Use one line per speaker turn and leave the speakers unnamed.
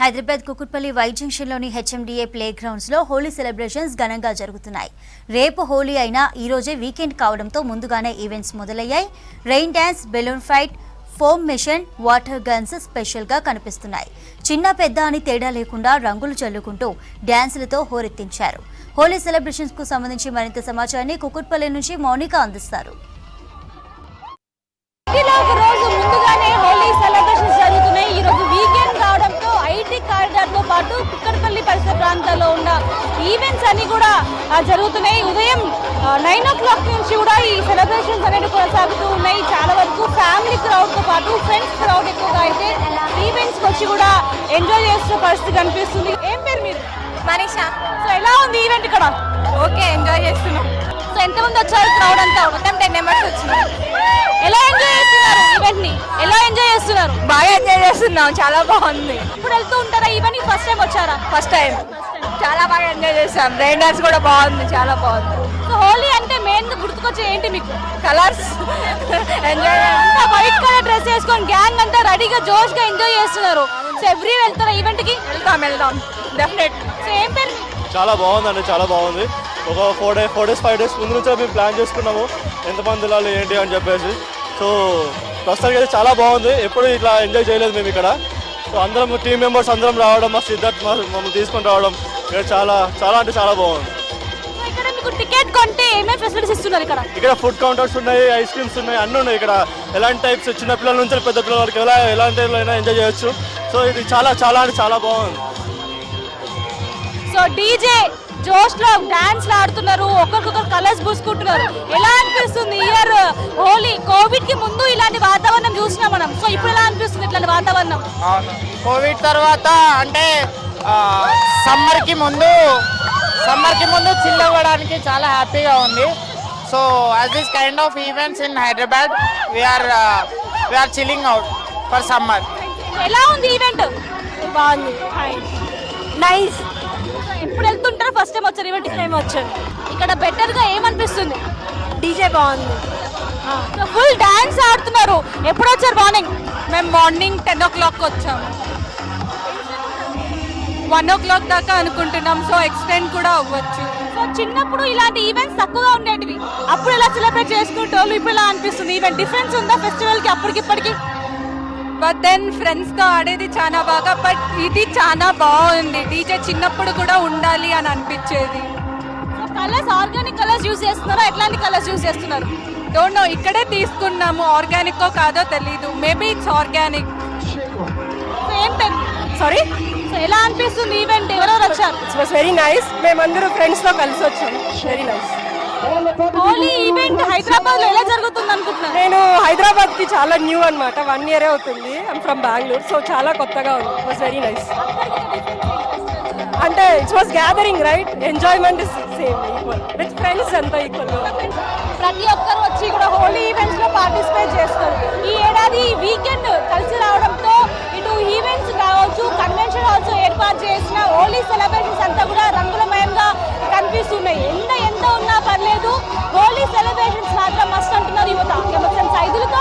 Hyderabad Kukatpally Y జంక్షన్లోని HMDA play గ్రౌండ్స్లో Holi celebrations ఘనంగా జరుగుతున్నాయి. రేపు హోలీ అయినా ఈ రోజే వీకెండ్ కావడంతో ముందుగానే ఈవెంట్స్ మొదలయ్యాయి. Rain dance, balloon fight, foam machine, water guns స్పెషల్గా కనిపిస్తున్నాయి. చిన్న పెద్ద అని తేడా లేకుండా రంగులు చల్లుకుంటూ డ్యాన్సులతో హోరెత్తించారు. హోలీ సెలబ్రేషన్స్ కు సంబంధించి మరింత సమాచారాన్ని కుకుట్పల్లి నుంచి మౌనిక అందిస్తారు.
పాటు కుక్కర్పల్లి పరిసర ప్రాంతాల్లో ఉన్న ఈవెంట్స్ అన్ని కూడా జరుగుతున్నాయి. ఉదయం 9 o'clock నుంచి కూడా ఈ సెలబ్రేషన్స్ అనేవి కొనసాగుతూ ఉన్నాయి. చాలా వరకు ఫ్యామిలీ క్రౌడ్ తో పాటు ఫ్రెండ్స్ క్రౌడ్ ఎక్కువగా అయితే ఈవెంట్స్ వచ్చి కూడా ఎంజాయ్ చేస్తున్న పరిస్థితి కనిపిస్తుంది. ఏం పేరు మీరు?
మనీషా.
సో ఎలా ఉంది ఈవెంట్ ఇక్కడ?
ఓకే, ఎంజాయ్ చేస్తున్నాం.
సో ఎంతమంది వచ్చారు క్రౌడ్ అంతా?
మొత్తం 10 members వచ్చినాం.
ఎలా ఎంజాయ్ చేస్తున్నారు ఈవెంట్ ని? ఎలా ఎంజాయ్ చేస్తున్నారు?
బాగా ఎంజాయ్ చేస్తున్నాం, చాలా బాగుంది.
ఇప్పుడు వెళ్తూ ఉంటారా ఈవెంట్? ఫస్ట్ టైం వచ్చారా?
First time. చాలా బాగా ఎంజాయ్ చేస్తాం. రెయిన్ డాన్స్ కూడా బాగుంది, చాలా బాగుంది.
సో హోలీ అంటే మెయిన్ గుర్తుకొచ్చే ఏంటి మీకు?
కలర్స్. ఎంజాయ్
అంతా వైట్ కలర్ డ్రెస్ వేసుకొని గ్యాంగ్ అంతా రెడీగా జోష్ గా ఎంజాయ్ చేస్తున్నారు. సో ఎవ్రీ వెళ్తారా ఈవెంట్ కి?
వెళ్తాం డెఫినెట్.
సో ఏం పేరు?
చాలా బాగుందండి, చాలా బాగుంది. ఒక 4 days 5 days ముందు నుంచే మేము ప్లాన్ చేసుకున్నాము ఎంతమంది వెళ్ళాలి ఏంటి అని చెప్పేసి. సో ప్రస్తుతానికి అయితే చాలా బాగుంది. ఎప్పుడు ఇట్లా ఎంజాయ్ చేయలేదు మేము ఇక్కడ. సో అందరం టీమ్ మెంబర్స్ అందరం రావడం, మా సిద్ధార్థ్ మమ్మల్ని తీసుకొని రావడం ఇక్కడ చాలా చాలా అంటే చాలా బాగుంది.
ఇక్కడ మీకు టికెట్ కొంటే ఏమేమి ఫెసిలిటీస్ ఇస్తున్నారు ఇక్కడ?
ఇక్కడ ఫుడ్ కౌంటర్స్ ఉన్నాయి, ఐస్ క్రీమ్స్ ఉన్నాయి, అన్నీ ఉన్నాయి. ఇక్కడ ఎలాంటి టైప్స్ చిన్న పిల్లల నుంచి పెద్ద పిల్లల వరకు ఎలాంటి అయినా ఎంజాయ్ చేయొచ్చు. సో ఇది చాలా చాలా అంటే చాలా బాగుంది.
సో డీజే జోష్ లో డాన్స్ ఆడుతున్నారు, ఒకరికొకరు కలర్స్ పూసుకుంటున్నారు. ఎలా అనిపిస్తుంది ఇయర్ హోలీ? కోవిడ్ కి ముందు ఇలాంటి వాతావరణం చూసినాం మనం. సో ఇప్పుడు ఎలా అనిపిస్తుంది ఇట్లాంటి వాతావరణం?
కోవిడ్ తర్వాత అంటే సమ్మర్ కి ముందు చిల్ అవ్వడానికి చాలా హ్యాపీగా ఉంది. So as this kind of events in Hyderabad we are chilling out for summer.
ఎలా ఉంది ఈవెంట్?
బాగుంది, నైస్.
ఇప్పుడు వెళ్తుంటారు? ఫస్ట్ టైం వచ్చారు ఈవెంట్? టైం వచ్చారు. ఇక్కడ బెటర్ గా ఏమనిపిస్తుంది?
డీజే బాగుంది.
ఫుల్ డాన్స్ ఆడుతున్నారు. ఎప్పుడు వచ్చారు? మార్నింగ్.
మేము మార్నింగ్ 10 o'clock వచ్చాము. 1 o'clock దాకా అనుకుంటున్నాం. సో ఎక్స్టెండ్ కూడా అవ్వచ్చు.
సో చిన్నప్పుడు ఇలాంటి ఈవెంట్స్ తక్కువగా ఉండేటివి. అప్పుడు ఎలా సెలబ్రేట్ చేసుకుంటారు? ఇప్పుడు ఎలా అనిపిస్తుంది? ఈవెంట్ డిఫరెన్స్ ఉందా ఫెస్టివల్ కి అప్పటికి ఇప్పటికి?
బట్ దెన్ ఫ్రెండ్స్తో ఆడేది చాలా బాగా. బట్ ఇది చాలా బాగుంది. డీజే చిన్నప్పుడు కూడా ఉండాలి అని అనిపించేది.
కలర్స్ ఆర్గానిక్ కలర్స్ యూజ్ చేస్తున్నారా? ఎట్లాంటి కలర్స్ యూజ్ చేస్తున్నారు?
డోంట్ నో, ఇక్కడే తీసుకున్నాము. ఆర్గానిక్కో కాదో తెలీదు. Maybe it's organic.
ఏం పేరు?
సారీ.
సో ఎలా అనిపిస్తుంది ఈవెంట్? ఎవరెవరు వచ్చారు?
It was very nice. మేమందరూ ఫ్రెండ్స్తో కలిసి వచ్చాము. Very nice.
Holi event Hyderabad లో ఎలా జరుగుతుంది అనుకుంటున్నారు?
నేను హైదరాబాద్ కి చాలా న్యూ అన్నమాట. 1 year అవుతుంది. I'm from Bengaluru. సో చాలా కొత్తగా ఉంది. It was very nice. అంటే it was gathering, right? Enjoyment is same, equal with friends అంతా ఈక్వల్.
ప్రతి ఒక్కరు వచ్చి కూడా హోలీ ఈవెంట్స్ లో పార్టిసిపేట్ చేస్తారు. ఈ ఏడాది వీకెండ్ కలిసి రావడంతో ఇటు ఈవెంట్స్ కావచ్చు, కన్వెన్షన్ హాల్స్ ఏర్పాటు చేసిన హోలీ సెలబ్రేషన్స్ అంతా కూడా రంగులమయంగా కనిపిస్తున్నాయి. ఎంత ఉన్నా పర్లేదు, హోలీ సెలబ్రేషన్స్ మాత్రం మస్ట్ అంటున్నారు యువత. Camera person సైదులతో